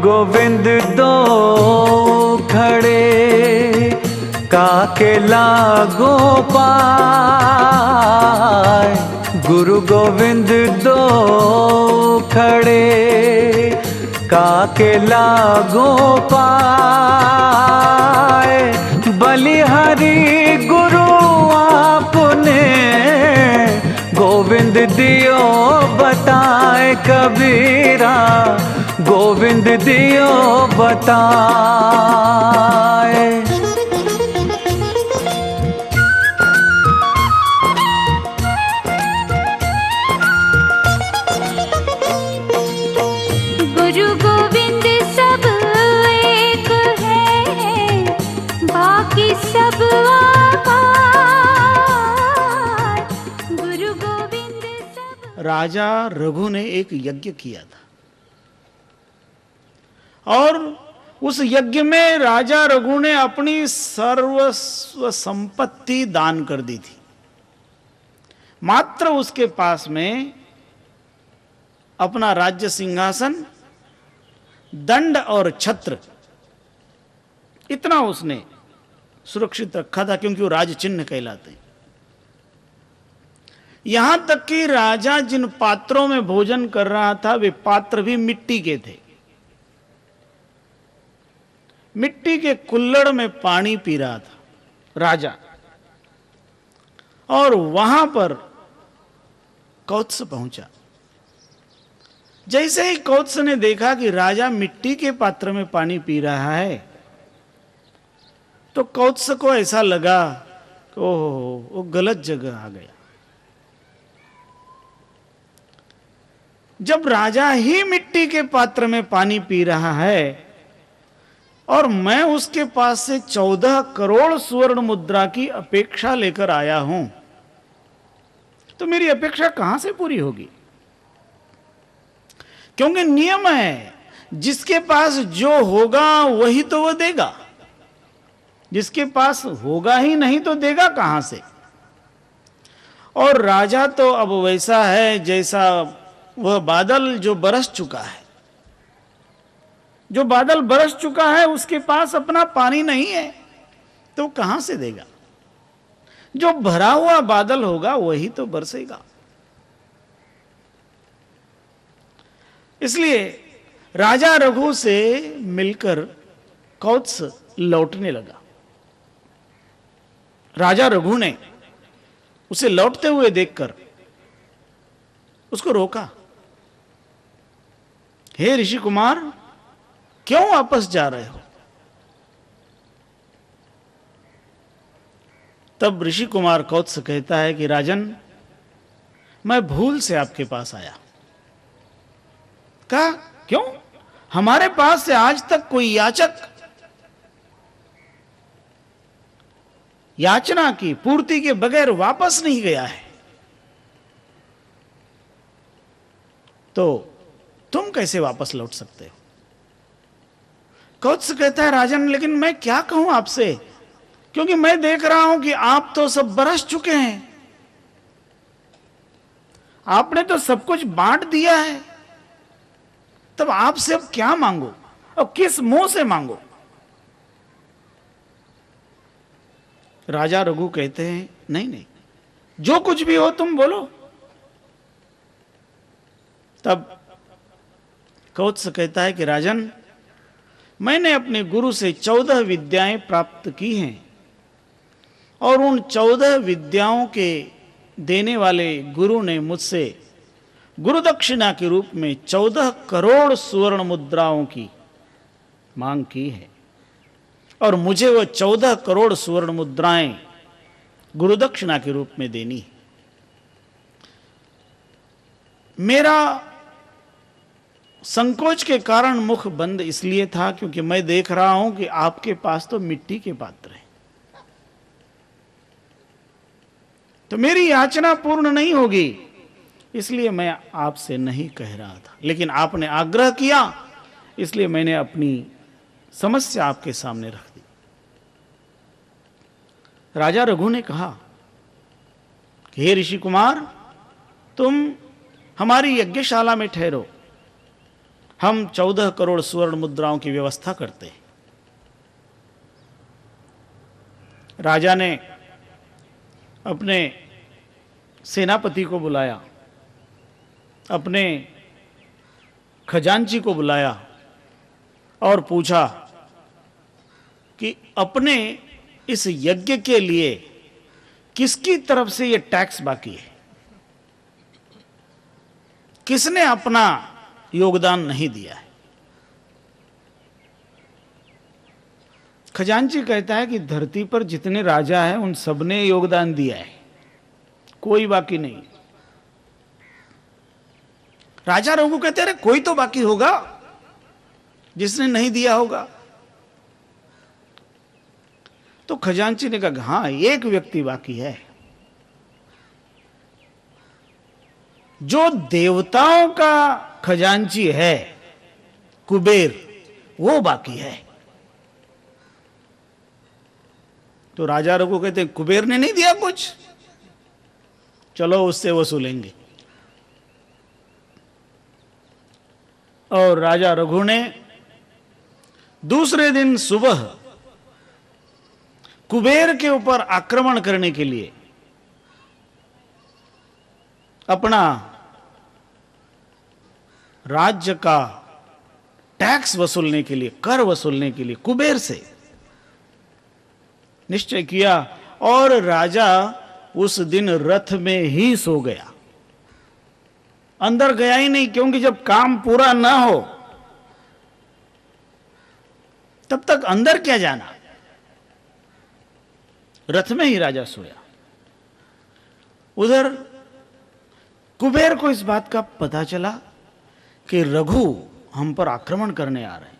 गोविंद दो खड़े काके लागो पाए। गुरु गोविंद दो खड़े काके लागो पाए। बलिहारी गुरु आपने गोविंद दियो बताए। कबीरा गोविंद दियो बताए। गुरु गोविंद सब एक है, बाकी सब आकार। गुरु गोविंद सब। राजा रघु ने एक यज्ञ किया था और उस यज्ञ में राजा रघु ने अपनी सर्वस्व संपत्ति दान कर दी थी। मात्र उसके पास में अपना राज्य सिंहासन, दंड और छत्र, इतना उसने सुरक्षित रखा था, क्योंकि वो राज चिन्ह कहलाते। यहां तक कि राजा जिन पात्रों में भोजन कर रहा था वे पात्र भी मिट्टी के थे। मिट्टी के कुल्हड़ में पानी पी रहा था राजा, और वहां पर कौत्स पहुंचा। जैसे ही कौत्स ने देखा कि राजा मिट्टी के पात्र में पानी पी रहा है, तो कौत्स को ऐसा लगा कि ओहो, वो गलत जगह आ गया। जब राजा ही मिट्टी के पात्र में पानी पी रहा है और मैं उसके पास से 14 करोड़ स्वर्ण मुद्रा की अपेक्षा लेकर आया हूं, तो मेरी अपेक्षा कहां से पूरी होगी? क्योंकि नियम है, जिसके पास जो होगा वही तो वो देगा। जिसके पास होगा ही नहीं तो देगा कहां से? और राजा तो अब वैसा है जैसा वह बादल जो बरस चुका है। जो बादल बरस चुका है उसके पास अपना पानी नहीं है, तो कहां से देगा? जो भरा हुआ बादल होगा वही तो बरसेगा। इसलिए राजा रघु से मिलकर कौत्स लौटने लगा। राजा रघु ने उसे लौटते हुए देखकर उसको रोका। हे ऋषि कुमार, क्यों वापस जा रहे हो? तब ऋषि कुमार कौत्स कहता है कि राजन, मैं भूल से आपके पास आया। कहा क्यों? हमारे पास से आज तक कोई याचक याचना की पूर्ति के बगैर वापस नहीं गया है, तो तुम कैसे वापस लौट सकते हो? कौत्स कहता है राजन, लेकिन मैं क्या कहूं आपसे, क्योंकि मैं देख रहा हूं कि आप तो सब बरस चुके हैं। आपने तो सब कुछ बांट दिया है, तब आपसे अब क्या मांगो और किस मुंह से मांगो? राजा रघु कहते हैं नहीं नहीं, जो कुछ भी हो तुम बोलो। तब कौत्स कहता है कि राजन, मैंने अपने गुरु से 14 विद्याएं प्राप्त की हैं, और उन 14 विद्याओं के देने वाले गुरु ने मुझसे गुरु दक्षिणा के रूप में 14 करोड़ सुवर्ण मुद्राओं की मांग की है, और मुझे वो 14 करोड़ सुवर्ण मुद्राएं गुरु दक्षिणा के रूप में देनी है। मेरा संकोच के कारण मुख बंद इसलिए था क्योंकि मैं देख रहा हूं कि आपके पास तो मिट्टी के पात्र हैं, तो मेरी याचना पूर्ण नहीं होगी, इसलिए मैं आपसे नहीं कह रहा था। लेकिन आपने आग्रह किया, इसलिए मैंने अपनी समस्या आपके सामने रख दी। राजा रघु ने कहा कि हे ऋषि कुमार, तुम हमारी यज्ञशाला में ठहरो, हम 14 करोड़ स्वर्ण मुद्राओं की व्यवस्था करते हैं। राजा ने अपने सेनापति को बुलाया, अपने खजांची को बुलाया और पूछा कि अपने इस यज्ञ के लिए किसकी तरफ से ये टैक्स बाकी है, किसने अपना योगदान नहीं दिया है। खजांची कहता है कि धरती पर जितने राजा हैं उन सबने योगदान दिया है, कोई बाकी नहीं। राजा रघु कहते अरे कोई तो बाकी होगा जिसने नहीं दिया होगा। तो खजांची ने कहा हां, एक व्यक्ति बाकी है, जो देवताओं का खजांची है, कुबेर, वो बाकी है। तो राजा रघु कहते कुबेर ने नहीं दिया कुछ, चलो उससे वसूलेंगे। और राजा रघु ने दूसरे दिन सुबह कुबेर के ऊपर आक्रमण करने के लिए अपना राज्य का टैक्स वसूलने के लिए, कर वसूलने के लिए कुबेर से निश्चय किया। और राजा उस दिन रथ में ही सो गया, अंदर गया ही नहीं, क्योंकि जब काम पूरा ना हो तब तक अंदर क्या जाना। रथ में ही राजा सोया। उधर कुबेर को इस बात का पता चला कि रघु हम पर आक्रमण करने आ रहे हैं,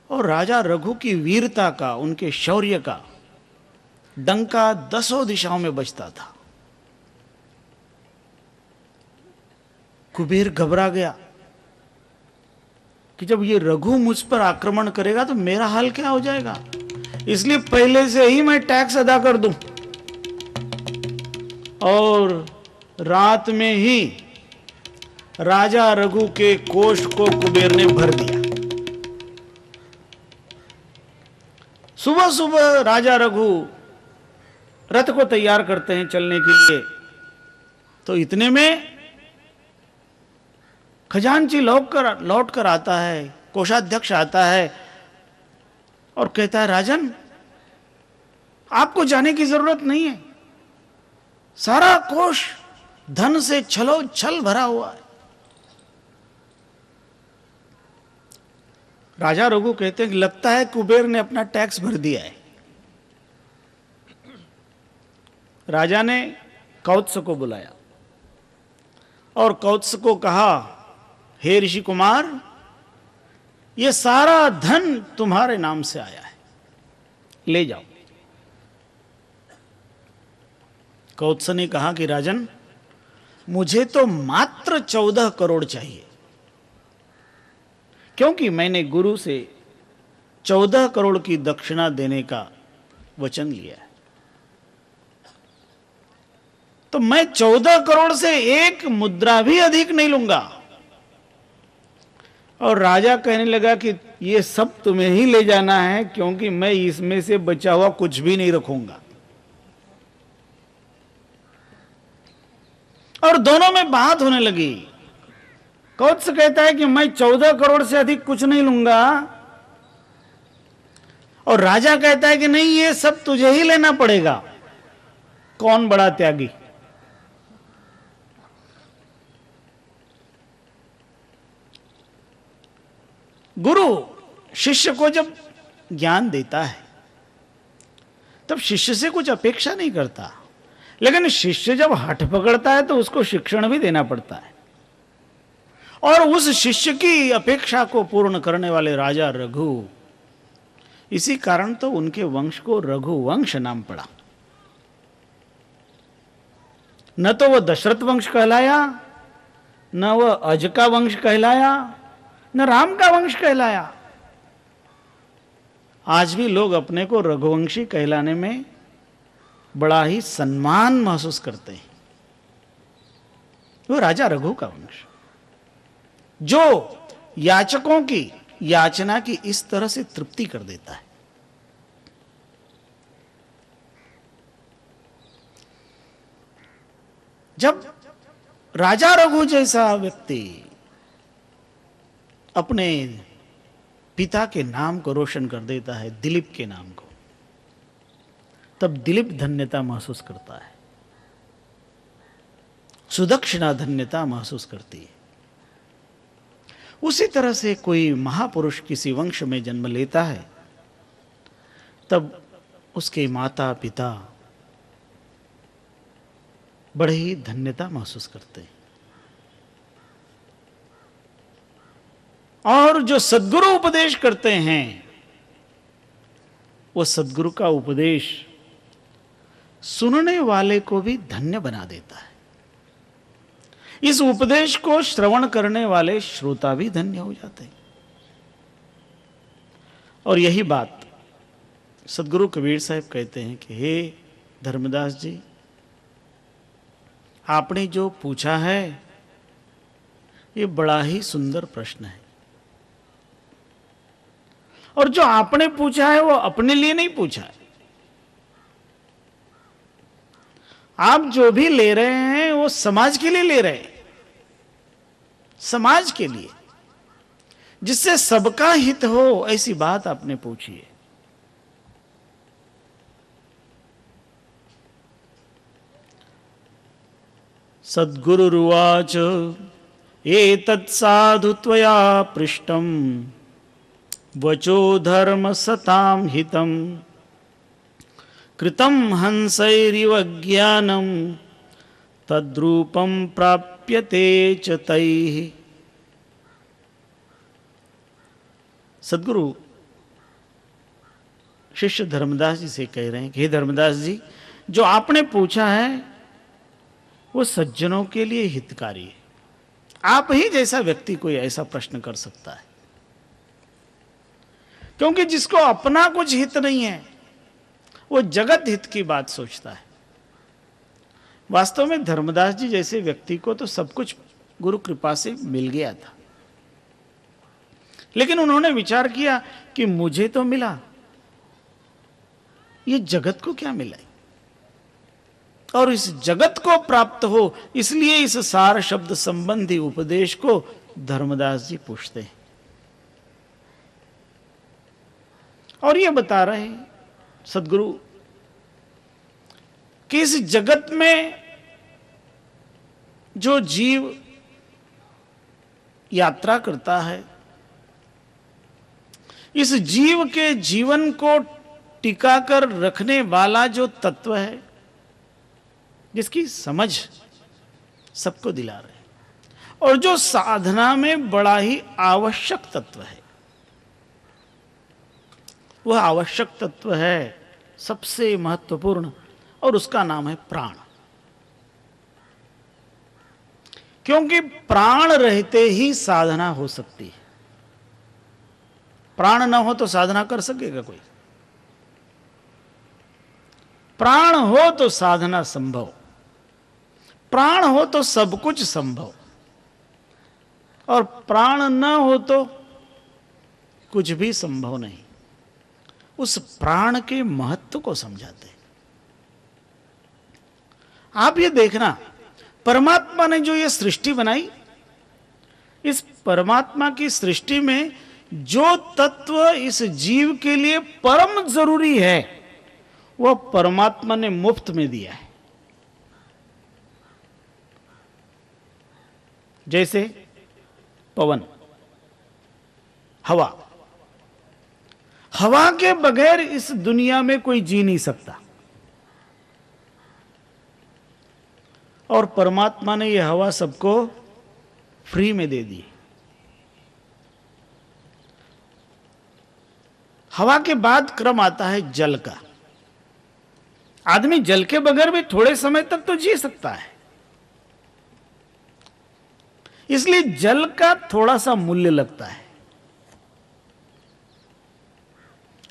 और राजा रघु की वीरता का, उनके शौर्य का डंका 10 दिशाओं में बजता था। कुबेर घबरा गया कि जब ये रघु मुझ पर आक्रमण करेगा तो मेरा हाल क्या हो जाएगा, इसलिए पहले से ही मैं टैक्स अदा कर दूं। और रात में ही राजा रघु के कोष को कुबेर ने भर दिया। सुबह सुबह राजा रघु रथ को तैयार करते हैं चलने के लिए। तो इतने में खजांची लौट कर आता है, कोषाध्यक्ष आता है और कहता है राजन, आपको जाने की जरूरत नहीं है, सारा कोष धन से छलो छल भरा हुआ है। राजा रघु कहते हैं कि लगता है कुबेर ने अपना टैक्स भर दिया है। राजा ने कौत्स को बुलाया और कौत्स को कहा, हे ऋषि कुमार, ये सारा धन तुम्हारे नाम से आया है, ले जाओ। कौत्स ने कहा कि राजन, मुझे तो मात्र 14 करोड़ चाहिए, क्योंकि मैंने गुरु से 14 करोड़ की दक्षिणा देने का वचन लिया है। तो मैं 14 करोड़ से एक मुद्रा भी अधिक नहीं लूंगा। और राजा कहने लगा कि ये सब तुम्हें ही ले जाना है, क्योंकि मैं इसमें से बचा हुआ कुछ भी नहीं रखूंगा। और दोनों में बात होने लगी। कौत्स कहता है कि मैं 14 करोड़ से अधिक कुछ नहीं लूंगा, और राजा कहता है कि नहीं, ये सब तुझे ही लेना पड़ेगा। कौन बड़ा त्यागी? गुरु शिष्य को जब ज्ञान देता है तब शिष्य से कुछ अपेक्षा नहीं करता, लेकिन शिष्य जब हठ पकड़ता है तो उसको शिक्षण भी देना पड़ता है। और उस शिष्य की अपेक्षा को पूर्ण करने वाले राजा रघु, इसी कारण तो उनके वंश को रघुवंश नाम पड़ा। न तो वह दशरथ वंश कहलाया, न वह अज का वंश कहलाया, न राम का वंश कहलाया। आज भी लोग अपने को रघुवंशी कहलाने में बड़ा ही सम्मान महसूस करते हैं। वो राजा रघु का वंश। जो याचकों की याचना की इस तरह से तृप्ति कर देता है। जब राजा रघु जैसा व्यक्ति अपने पिता के नाम को रोशन कर देता है, दिलीप के नाम को, तब दिलीप धन्यता महसूस करता है, सुदक्षिणा धन्यता महसूस करती है। उसी तरह से कोई महापुरुष किसी वंश में जन्म लेता है, तब उसके माता पिता बड़े ही धन्यता महसूस करते हैं। और जो सद्गुरु उपदेश करते हैं, वो सद्गुरु का उपदेश सुनने वाले को भी धन्य बना देता है। इस उपदेश को श्रवण करने वाले श्रोता भी धन्य हो जाते हैं। और यही बात सद्गुरु कबीर साहब कहते हैं कि हे धर्मदास जी, आपने जो पूछा है ये बड़ा ही सुंदर प्रश्न है। और जो आपने पूछा है वो अपने लिए नहीं पूछा है। आप जो भी ले रहे हैं वो समाज के लिए ले रहे हैं, समाज के लिए, जिससे सबका हित हो, ऐसी बात आपने पूछी है। सद्गुरुरुवाच एतत् साधु त्वया पृष्टं वचो धर्म सतां हितं कृतं हंसैरिव ज्ञानं तद्रूपं प्राप्यते च तैः। सद्गुरु शिष्य धर्मदास जी से कह रहे हैं कि हे धर्मदास जी, जो आपने पूछा है वो सज्जनों के लिए हितकारी है। आप ही जैसा व्यक्ति कोई ऐसा प्रश्न कर सकता है, क्योंकि जिसको अपना कुछ हित नहीं है वो जगत हित की बात सोचता है। वास्तव में धर्मदास जी जैसे व्यक्ति को तो सब कुछ गुरु कृपा से मिल गया था, लेकिन उन्होंने विचार किया कि मुझे तो मिला, ये जगत को क्या मिला, और इस जगत को प्राप्त हो, इसलिए इस सार शब्द संबंधी उपदेश को धर्मदास जी पूछते हैं। और ये बता रहे हैं सद्गुरु कि इस जगत में जो जीव यात्रा करता है, इस जीव के जीवन को टिकाकर रखने वाला जो तत्व है, जिसकी समझ सबको दिला रहे हैं, और जो साधना में बड़ा ही आवश्यक तत्व है, वह आवश्यक तत्व है सबसे महत्वपूर्ण, और उसका नाम है प्राण। क्योंकि प्राण रहते ही साधना हो सकती है। प्राण न हो तो साधना कर सकेगा कोई? प्राण हो तो साधना संभव, प्राण हो तो सब कुछ संभव, और प्राण न हो तो कुछ भी संभव नहीं। उस प्राण के महत्व को समझाते हैं। आप ये देखना, परमात्मा ने जो ये सृष्टि बनाई, इस परमात्मा की सृष्टि में जो तत्व इस जीव के लिए परम जरूरी है, वह परमात्मा ने मुफ्त में दिया है। जैसे पवन, हवा। हवा के बगैर इस दुनिया में कोई जी नहीं सकता, और परमात्मा ने यह हवा सबको फ्री में दे दी। हवा के बाद क्रम आता है जल का। आदमी जल के बगैर भी थोड़े समय तक तो जी सकता है, इसलिए जल का थोड़ा सा मूल्य लगता है।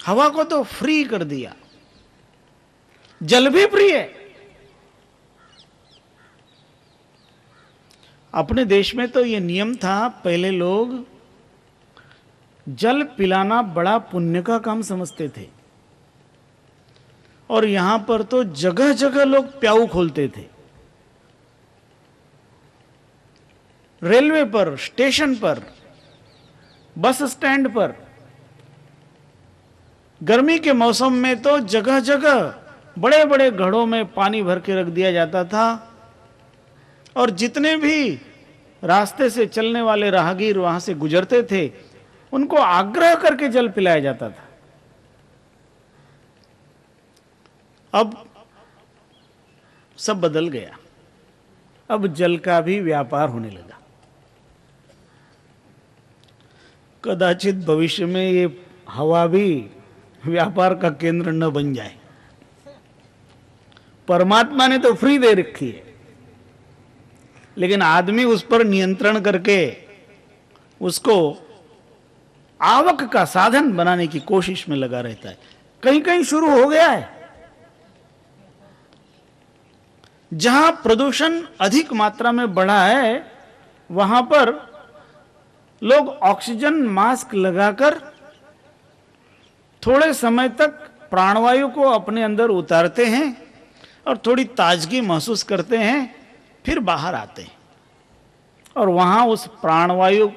हवा को तो फ्री कर दिया, जल भी फ्री है। अपने देश में तो ये नियम था, पहले लोग जल पिलाना बड़ा पुण्य का काम समझते थे, और यहां पर तो जगह जगह लोग प्याऊ खोलते थे। रेलवे पर, स्टेशन पर, बस स्टैंड पर, गर्मी के मौसम में तो जगह जगह बड़े बड़े घड़ों में पानी भर के रख दिया जाता था, और जितने भी रास्ते से चलने वाले राहगीर वहां से गुजरते थे उनको आग्रह करके जल पिलाया जाता था। अब सब बदल गया, अब जल का भी व्यापार होने लगा। कदाचित भविष्य में ये हवा भी व्यापार का केंद्र न बन जाए। परमात्मा ने तो फ्री दे रखी है, लेकिन आदमी उस पर नियंत्रण करके उसको आवक का साधन बनाने की कोशिश में लगा रहता है। कहीं कहीं शुरू हो गया है, जहां प्रदूषण अधिक मात्रा में बढ़ा है वहां पर लोग ऑक्सीजन मास्क लगाकर थोड़े समय तक प्राणवायु को अपने अंदर उतारते हैं और थोड़ी ताजगी महसूस करते हैं, फिर बाहर आते हैं और वहां उस प्राणवायु